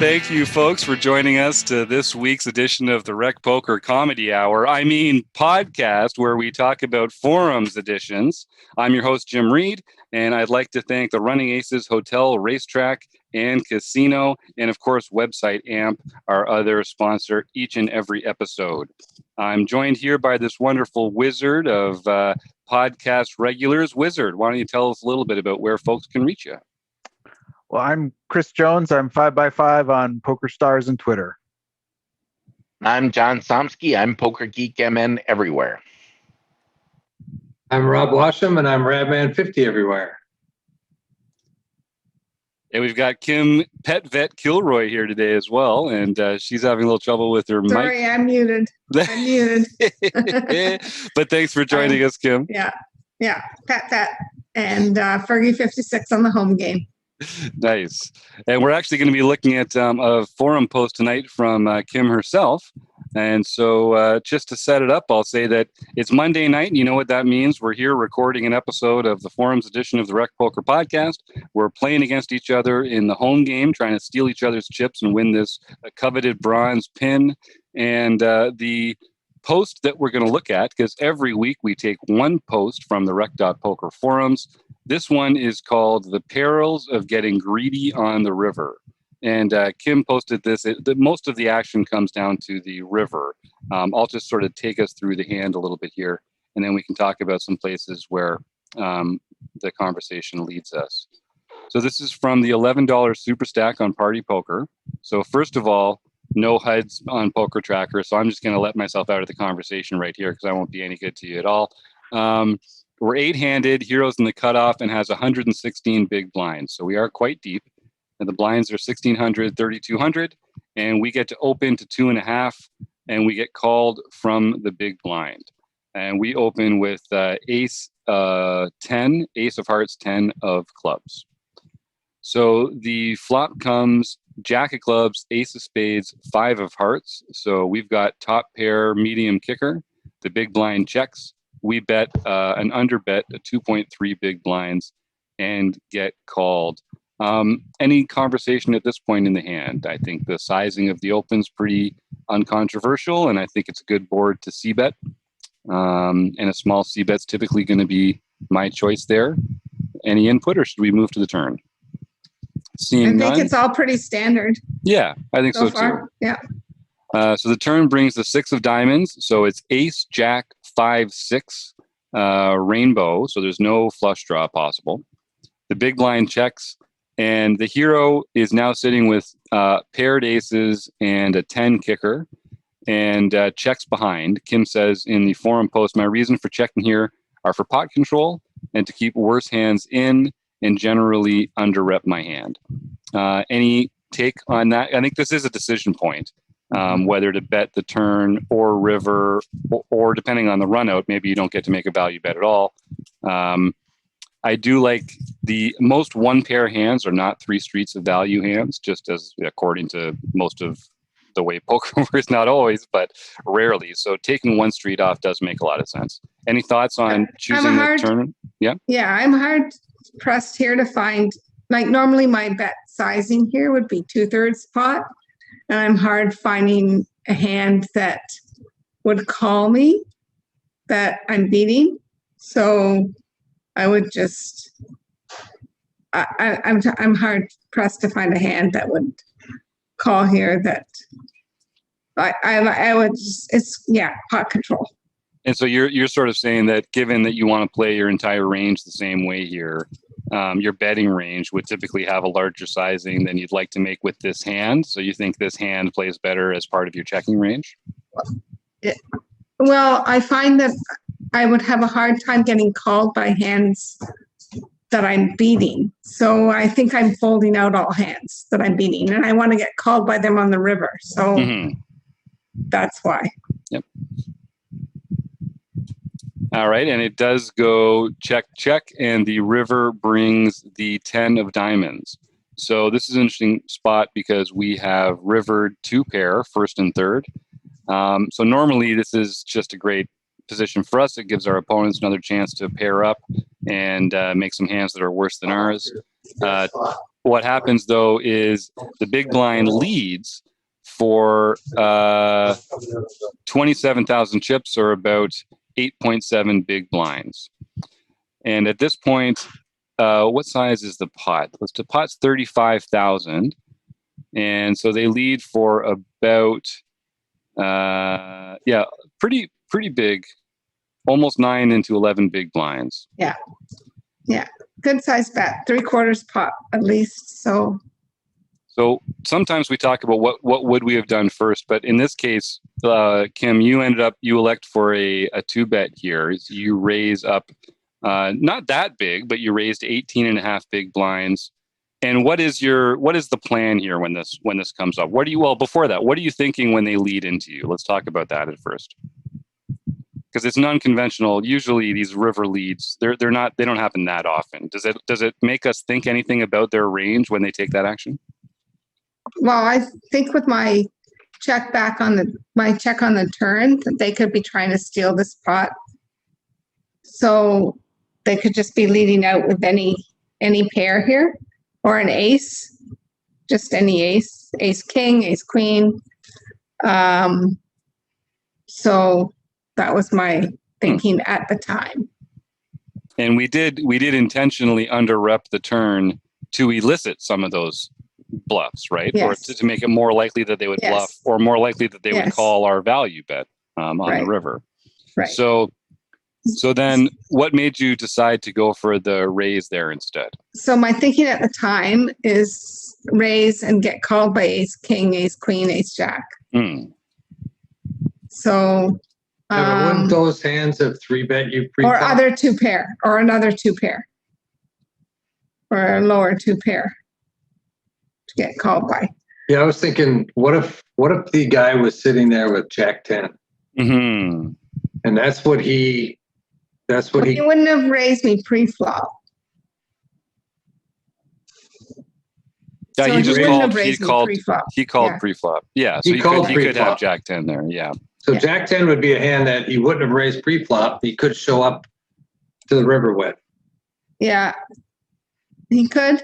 Thank you, folks, for joining us to this week's edition of the Rec Poker Comedy Hour. Podcast, where we talk about forums editions. I'm your host, Jim Reed, and I'd like to thank the Running Aces Hotel, Racetrack, and Casino, and of course, website AMP, our other sponsor, each and every episode. I'm joined here by this wonderful wizard of podcast regulars. Wizard, why don't you tell us a little bit about where folks can reach you? Well, I'm Chris Jones. I'm 5x5 on PokerStars and Twitter. I'm John Somsky. I'm Poker Geek MN everywhere. I'm Rob Washam, and I'm Radman50 everywhere. And we've got Kim PetVet Kilroy here today as well, and she's having a little trouble with her mic. Sorry, I'm muted. But thanks for joining us, Kim. Yeah, PetVet and Fergie56 on the home game. Nice. And we're actually going to be looking at a forum post tonight from Kim herself. And so just to set it up, I'll say that it's Monday night. You know what that means. We're here recording an episode of the forums edition of the Rec Poker Podcast. We're playing against each other in the home game, trying to steal each other's chips and win this coveted bronze pin. And the post that we're going to look at, because every week we take one post from the Rec.Poker forums. This one is called The Perils of Getting Greedy on the River. And Kim posted this. Most of the action comes down to the river. I'll just sort of take us through the hand a little bit here, and then we can talk about some places where the conversation leads us. So this is from the $11 Super Stack on Party Poker. So first of all, no HUDs on Poker Tracker. So I'm just going to let myself out of the conversation right here because I won't be any good to you at all. We're 8-handed, heroes in the cutoff, and has 116 big blinds. So we are quite deep. And the blinds are 1,600, 3,200. And we get to open to 2.5, and we get called from the big blind. And we open with ace 10, ace of hearts, 10 of clubs. So the flop comes jack of clubs, ace of spades, 5 of hearts. So we've got top pair, medium kicker. The big blind checks. We bet an under bet, a 2.3 big blinds, and get called. Any conversation at this point in the hand? I think the sizing of the open's pretty uncontroversial, and I think it's a good board to c-bet. And a small c-bet's typically going to be my choice there. Any input, or should we move to the turn? Seeing I think none? It's all pretty standard. Yeah, I think so far. too. Yeah. So the turn brings the 6 of diamonds. So it's ace, jack, 5, 6, rainbow. So there's no flush draw possible. The big blind checks, and the hero is now sitting with paired aces and a 10 kicker, and checks behind. Kim says in the forum post, my reason for checking here are for pot control and to keep worse hands in and generally under rep my hand. Any take on that? I think this is a decision point. Whether to bet the turn or river, or depending on the run out, maybe you don't get to make a value bet at all. I do like the most one pair hands are not 3 streets of value hands, just as according to most of the way poker works, not always, but rarely. So taking 1 street off does make a lot of sense. Any thoughts on choosing the turn? Yeah. Yeah, I'm hard pressed here to find, like normally my bet sizing here would be 2/3 pot. And I'm hard finding a hand that would call me that I'm beating. So I would just, I'm hard pressed to find a hand that would call here that I would just, pot control. And so you're sort of saying that given that you want to play your entire range the same way here, your betting range would typically have a larger sizing than you'd like to make with this hand. So you think this hand plays better as part of your checking range? Well, I find that I would have a hard time getting called by hands that I'm beating. So I think I'm folding out all hands that I'm beating, and I want to get called by them on the river. So that's why. Yep. All right, and it does go check, check, and the river brings the 10 of diamonds. So this is an interesting spot because we have rivered 2 pair, first and third. So normally this is just a great position for us. It gives our opponents another chance to pair up and make some hands that are worse than ours. what happens though is the big blind leads for 27,000 chips, or about 8.7 big blinds. And at this point, what size is the pot? The pot's 35,000. And so they lead for about, pretty big, almost 9 into 11 big blinds. Yeah. Good size bet, 3/4 pot at least. So sometimes we talk about what would we have done first, but in this case, Kim, you elect for a 2-bet here. You raise up, not that big, but you raised 18.5 big blinds. And what is the plan here when this comes up? Before that, what are you thinking when they lead into you? Let's talk about that at first. Because it's non-conventional. Usually these river leads, they don't happen that often. Does it make us think anything about their range when they take that action? well, I think with my check on the turn, that they could be trying to steal this pot. So they could just be leading out with any pair here, or an ace, just any ace king, ace queen. So that was my thinking at the time. And we did intentionally under-rep the turn to elicit some of those bluffs, right? Yes. Or to make it more likely that they would Yes. bluff, or more likely that they would Yes. call our value bet on Right. the river. Right. So then what made you decide to go for the raise there instead? So my thinking at the time is raise and get called by ace king, ace queen, ace jack. Hmm. So Yeah, but wouldn't those hands have 3-bet you or pre-flop? other 2-pair, or another 2-pair, or a lower 2-pair to get called by. Yeah, I was thinking, what if the guy was sitting there with Jack 10, Mm-hmm. and that's what he He wouldn't have raised me pre-flop. Yeah, So he just wouldn't have called. He raised me called. pre-flop. He called Yeah. pre-flop. Yeah, so He called he could have pre-flop. Jack 10 there. Yeah. So Yeah. Jack 10 would be a hand that he wouldn't have raised pre-flop. He could show up to the river with. Yeah. He could.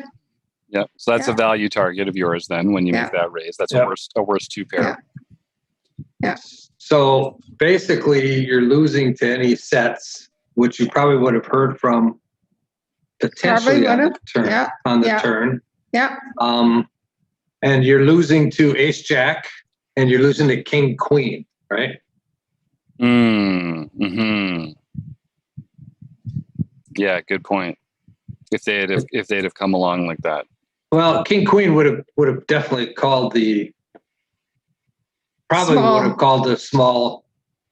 Yeah. So that's a Yeah. value target of yours then when you Yeah. make that raise. That's Yeah. a worst 2-pair. Yeah. So basically, you're losing to any sets, which you probably would have heard from potentially Probably on the would've. turn. Yeah. On the Yeah. turn. Yeah. And you're losing to ace jack, and you're losing to king queen, right? Mm-hmm. Yeah, good point. If they'd have come along like that. Well, king queen would have definitely called the small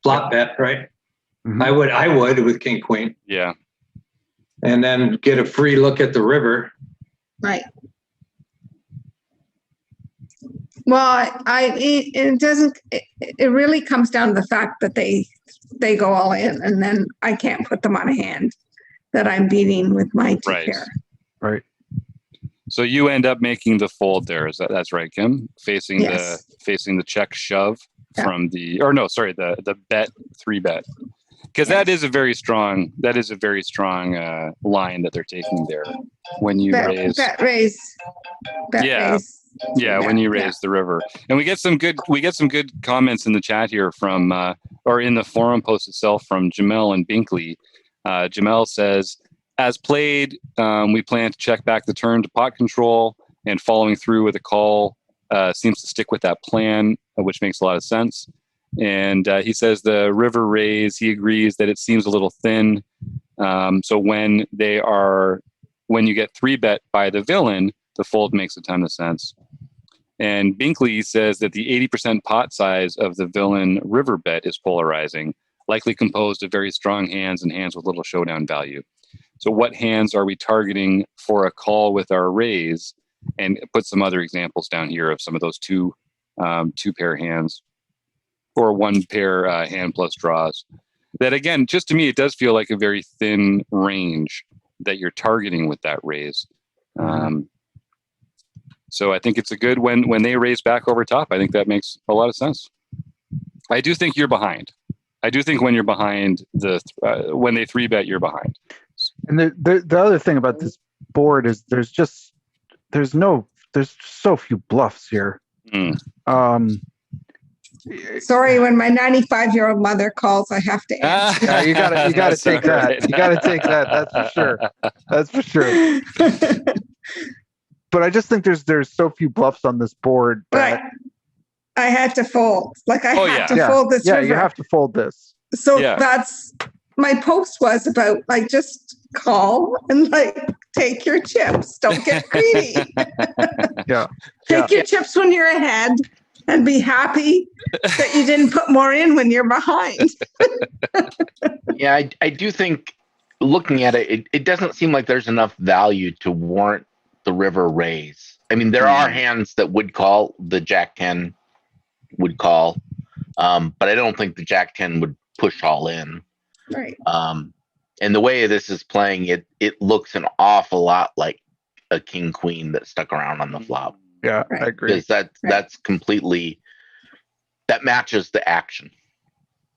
flop bet, right? Mhm. I would with king queen, Yeah. and then get a free look at the river. Right. Well, it doesn't, it really comes down to the fact that they go all in, and then I can't put them on a hand that I'm beating with my 2-pair. Right. So you end up making the fold there. That's right, Kim? Facing Yes. the check shove Yeah. from the bet 3-bet. Because Yes. that is a very strong line that they're taking there when you raise. Bet raise. Bet Yeah. raise. Yeah, when you raise the river. And we get some good comments in the chat here from or in the forum post itself from Jamel and Binkley. Jamel says, as played, we plan to check back the turn to pot control, and following through with a call seems to stick with that plan, which makes a lot of sense. And he says the river raise, he agrees that it seems a little thin. So when you get 3-bet by the villain, the fold makes a ton of sense. And Binkley says that the 80% pot size of the villain river bet is polarizing, likely composed of very strong hands and hands with little showdown value. So what hands are we targeting for a call with our raise? And put some other examples down here of some of those 2-pair hands, or 1-pair hand plus draws. That again, just to me, it does feel like a very thin range that you're targeting with that raise. So I think it's a good when they raise back over top. I think that makes a lot of sense. I do think you're behind. I do think when you're behind when they 3-bet, you're behind. And the other thing about this board is there's there's so few bluffs here. Mm. Sorry, when my 95-year-old mother calls, I have to answer. Yeah, you gotta That's take all that. right. You gotta take that. That's for sure. But I just think there's so few bluffs on this board But that I had to fold. Like I had to yeah, fold this yeah, river. you have to fold this. So Yeah. that's my post was about like just call and like take your chips. Don't get greedy. Yeah. Take your chips when you're ahead and be happy that you didn't put more in when you're behind. Yeah, I do think looking at it, it doesn't seem like there's enough value to warrant the river raise. I mean, there are hands that would call, the Jack 10 would call, but I don't think the Jack 10 would push all in. Right. And the way this is playing, it looks an awful lot like a king queen that stuck around on the flop. Yeah, Right. I agree. Because that's completely, that matches the action.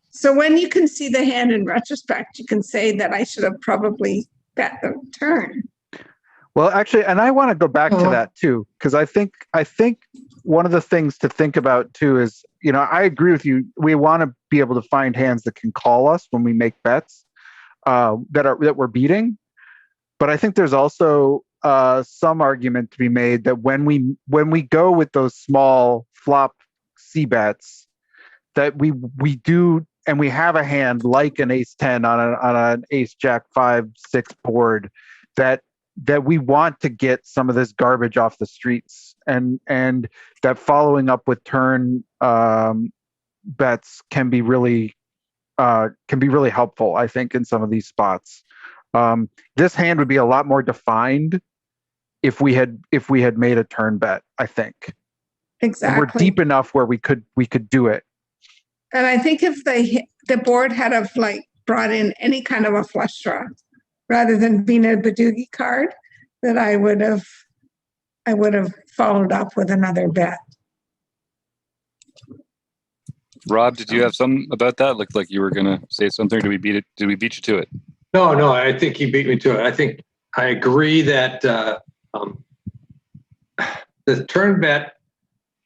So when you can see the hand in retrospect, you can say that I should have probably bet the turn. Well, actually, and I want to go back to that too, because I think one of the things to think about too is, I agree with you. We want to be able to find hands that can call us when we make bets that we're beating. But I think there's also some argument to be made that when we go with those small flop C bets, that we do, and we have a hand like an ace 10 on an ace jack 5-6 board that we want to get some of this garbage off the streets, and that following up with turn bets can be really helpful, I think, in some of these spots. This hand would be a lot more defined if we had made a turn bet, I think. Exactly. And we're deep enough where we could do it. And I think if the board had have like brought in any kind of a flush draw rather than being a Badoogie card, that I would have followed up with another bet. Rob, did you have something about that? Looked like you were gonna say something. Did we beat you to it? No, I think he beat me to it. I think I agree that the turn bet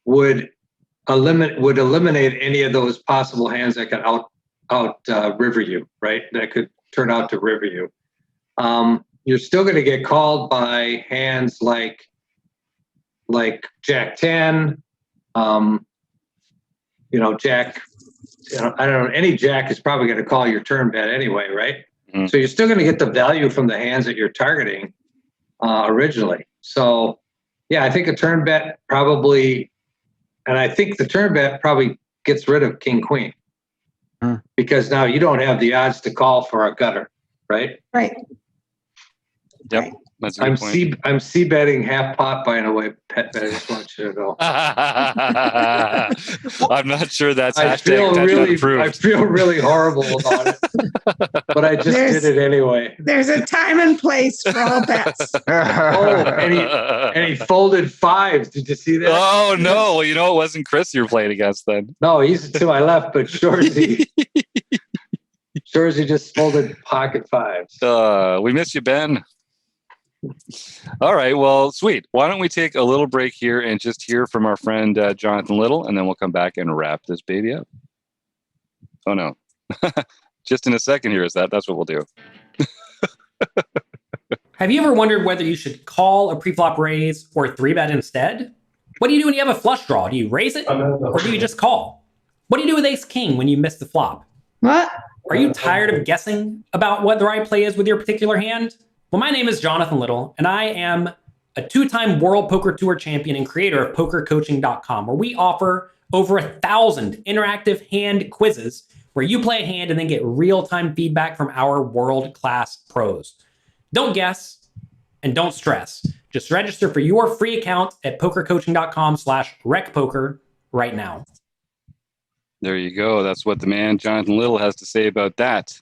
would eliminate any of those possible hands that could out river you, right? That could turn out to river you. You're still going to get called by hands like Jack 10, Jack. I don't know. Any Jack is probably going to call your turn bet anyway, right? Mm-hmm. So you're still going to get the value from the hands that you're targeting originally. So, yeah, I think a turn bet probably, and I think the turn bet probably gets rid of King Queen because now you don't have the odds to call for a gutter, right? Right. Yep. Right. That's a good point. I'm C betting half pot, by the way, PetVet. I just want you to know. I'm not sure that's I feel really horrible about it, but I just did it anyway. There's a time and place for all bets. And he folded fives. Did you see that? Oh no! Well, it wasn't Chris you were playing against then. No, he's to my left, but Shorzy just folded pocket fives. We miss you, Ben. All right, well, sweet. Why don't we take a little break here and just hear from our friend Jonathan Little, and then we'll come back and wrap this baby up. Oh no, just in a second here. That's what we'll do. Have you ever wondered whether you should call a preflop raise or 3-bet instead? What do you do when you have a flush draw? Do you raise it or do you just call? What do you do with ace king when you miss the flop? What? Are you tired of guessing about what the right play is with your particular hand? Well, my name is Jonathan Little, and I am a 2-time World Poker Tour champion and creator of PokerCoaching.com, where we offer over 1,000 interactive hand quizzes where you play a hand and then get real-time feedback from our world-class pros. Don't guess and don't stress. Just register for your free account at PokerCoaching.com/recpoker right now. There you go. That's what the man Jonathan Little has to say about that.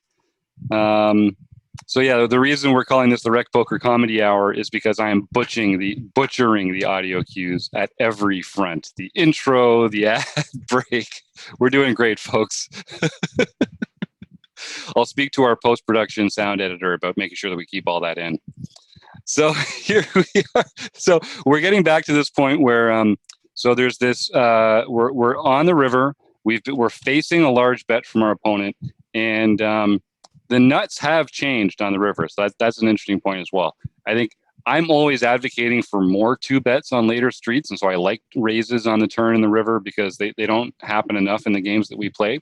So yeah, the reason we're calling this the Rec Poker Comedy Hour is because I am butchering the audio cues at every front. The intro, the ad break. We're doing great, folks. I'll speak to our post-production sound editor about making sure that we keep all that in. So here we are. So we're getting back to this point where so there's this we're on the river. We're facing a large bet from our opponent, and the nuts have changed on the river. So that's an interesting point as well. I think I'm always advocating for more 2-bets on later streets, and so I like raises on the turn in the river because they don't happen enough in the games that we play.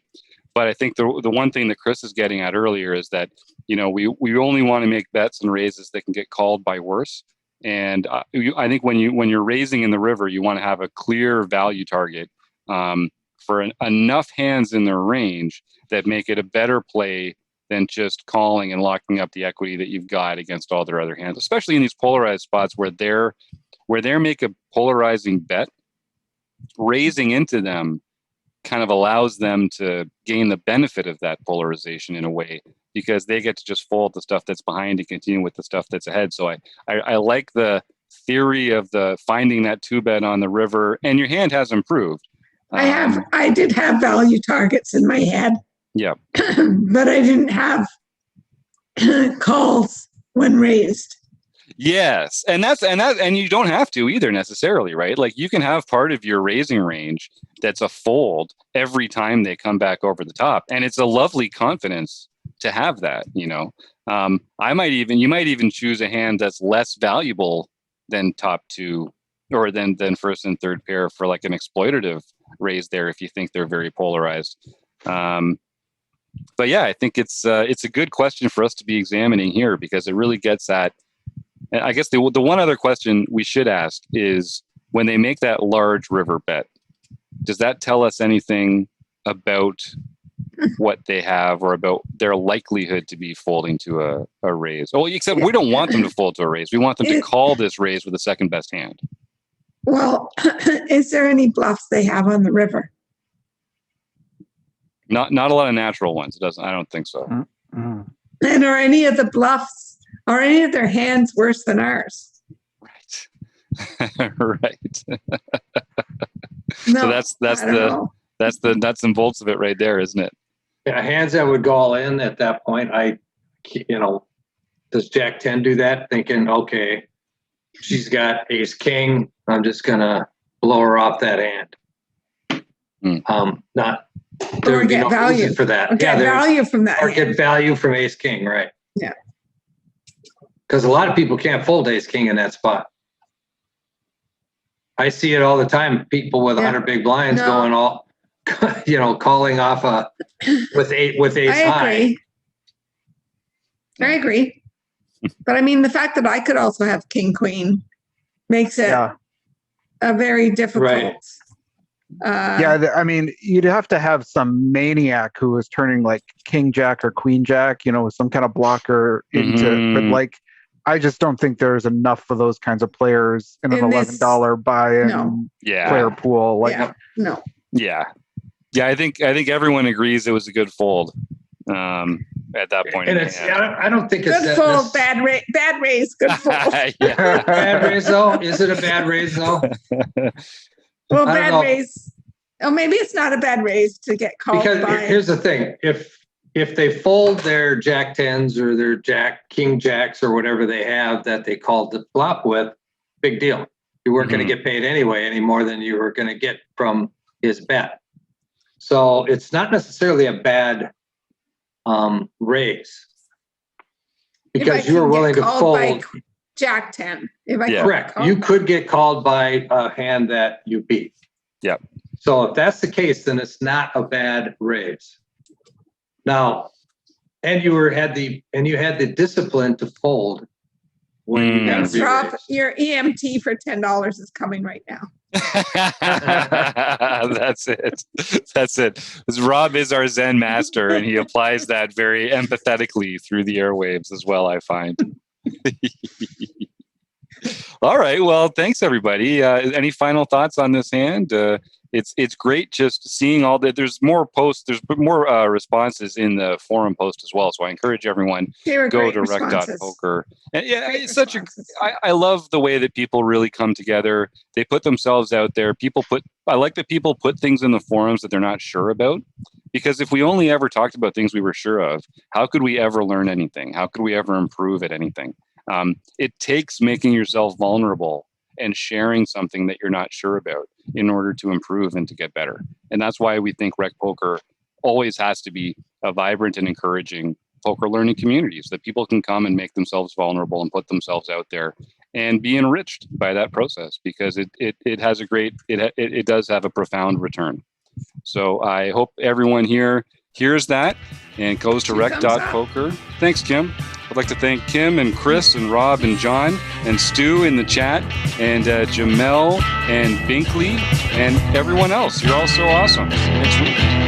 But I think the one thing that Chris is getting at earlier is that, you know, we only want to make bets and raises that can get called by worse. And I think when you're raising in the river, you want to have a clear value target for enough hands in their range that make it a better play than just calling and locking up the equity that you've got against all their other hands, especially in these polarized spots where they make a polarizing bet. Raising into them kind of allows them to gain the benefit of that polarization in a way, because they get to just fold the stuff that's behind and continue with the stuff that's ahead. So I like the theory of the finding that 2-bet on the river, and your hand has improved. I did have value targets in my head. Yeah. But I didn't have calls when raised. Yes. And you don't have to either necessarily, right? Like you can have part of your raising range that's a fold every time they come back over the top. And it's a lovely confidence to have that, you know. You might even choose a hand that's less valuable than top 2 or than first and third pair for like an exploitative raise there if you think they're very polarized. But yeah, I think it's a good question for us to be examining here, because it really gets at, I guess the one other question we should ask is, when they make that large river bet, does that tell us anything about what they have or about their likelihood to be folding to a raise? Oh, except we don't want them to fold to a raise. We want them to call this raise with the second best hand. Well, is there any bluffs they have on the river? Not a lot of natural ones. It doesn't. I don't think so. Mm-hmm. And are any of the bluffs, are any of their hands worse than ours? Right. Right. No, So that's the nuts and bolts of it right there, isn't it? Yeah, hands that would go all in at that point. Does Jack 10 do that? Thinking, okay, she's got ace king. I'm just gonna blow her off that hand. There or would be get no value reason for that. Or get value from that. Or hand. get value from ace king, right? Yeah. Because a lot of people can't fold ace king in that spot. I see it all the time. People with 100 big blinds going all, calling off with ace high. I agree. But I mean, the fact that I could also have king queen makes it a very difficult. Right. I mean, you'd have to have some maniac who was turning like king jack or queen jack, with some kind of blocker into. But like, I just don't think there's enough of those kinds of players in an $11 buy-in player pool. Like, no. Yeah. I think everyone agrees it was a good fold at that point. And I don't think it's good fold, bad raise, good fold. Bad raise though? Is it a bad raise though? Well, bad raise. Oh, maybe it's not a bad raise to get called. Because here's the thing: if they fold their jack tens or their king jacks or whatever they have that they called the flop with, big deal. You weren't going to get paid anyway any more than you were going to get from his bet. So it's not necessarily a bad raise because you were willing to fold. Jack 10. Correct. You could get called by a hand that you beat. Yep. So if that's the case, then it's not a bad raise. Now, and you had the discipline to fold when you got a Rob, your EMT for $10 is coming right now. That's it. Rob is our Zen master, and he applies that very empathetically through the airwaves as well, I find. All right. Well, thanks everybody. Any final thoughts on this hand? It's great just seeing all that. There's more posts. There's more responses in the forum post as well. So I encourage everyone go to rec.poker. And it's such I love the way that people really come together. They put themselves out there. I like that people put things in the forums that they're not sure about. Because if we only ever talked about things we were sure of, how could we ever learn anything? How could we ever improve at anything? It takes making yourself vulnerable and sharing something that you're not sure about in order to improve and to get better. And that's why we think rec poker always has to be a vibrant and encouraging poker learning communities that people can come and make themselves vulnerable and put themselves out there and be enriched by that process, because it has a great, it does have a profound return. So I hope everyone here hears that and goes to rec.poker. Thanks, Kim. I'd like to thank Kim and Chris and Rob and John and Stu in the chat and Jamel and Binkley and everyone else. You're all so awesome. Next week.